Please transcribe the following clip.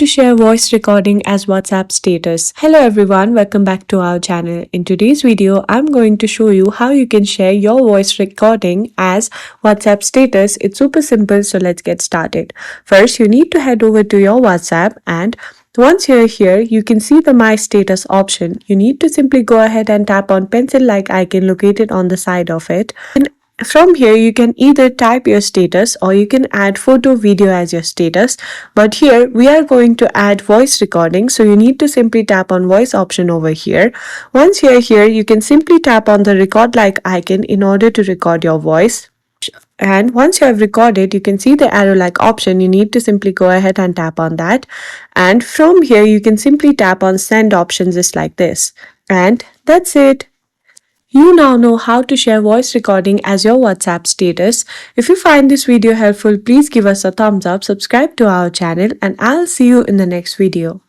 to share voice recording as WhatsApp status. Hello everyone, welcome back to our channel. In today's video, I'm going to show you how you can share your voice recording as WhatsApp status. It's super simple, so let's get started. First, you need to head over to your WhatsApp, and once you're here, you can see the My Status option. You need to simply go ahead and tap on pencil-like icon located on the side of it. And from here, you can either type your status or you can add photo video as your status. But here, we are going to add voice recording. So you need to simply tap on voice option over here. Once you're here, you can simply tap on the record like icon in order to record your voice. And once you have recorded, you can see the arrow like option. You need to simply go ahead and tap on that. And from here, you can simply tap on send option just like this. And that's it. You now know how to share voice recording as your WhatsApp status. If you find this video helpful, please give us a thumbs up, subscribe to our channel, and I'll see you in the next video.